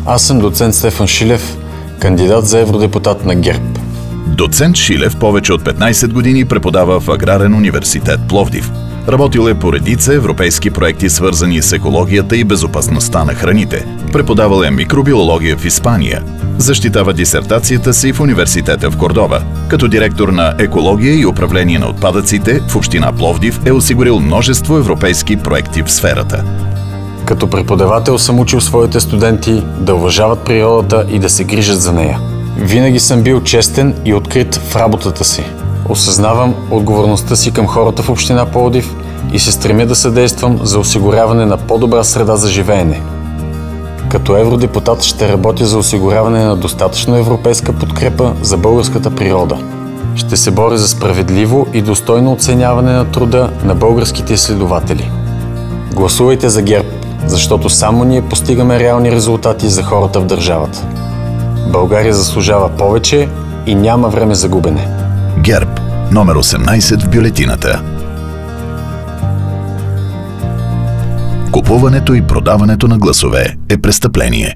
Аз съм доцент Стефан Шилев, кандидат за евродепутат на ГЕРБ. Доцент Шилев повече от 15 години преподава в Аграрен университет Пловдив. Работил е по редица европейски проекти, свързани с екологията и безопасността на храните. Преподавал е микробиология в Испания. Защитава дисертацията си в университета в Кордова. Като директор на екология и управление на отпадъците в община Пловдив е осигурил множество европейски проекти в сферата. Като преподавател съм учил своите студенти да уважават природата и да се грижат за нея. Винаги съм бил честен и открит в работата си. Осъзнавам отговорността си към хората в община Пловдив и се стремя да съдействам за осигуряване на по-добра среда за живеене. Като евродепутат ще работя за осигуряване на достатъчно европейска подкрепа за българската природа. Ще се боря за справедливо и достойно оценяване на труда на българските изследователи. Гласувайте за ГЕРБ, защото само ние постигаме реални резултати за хората в държавата. България заслужава повече и няма време за губене. ГЕРБ, номер 18 в бюлетината. Купуването и продаването на гласове е престъпление.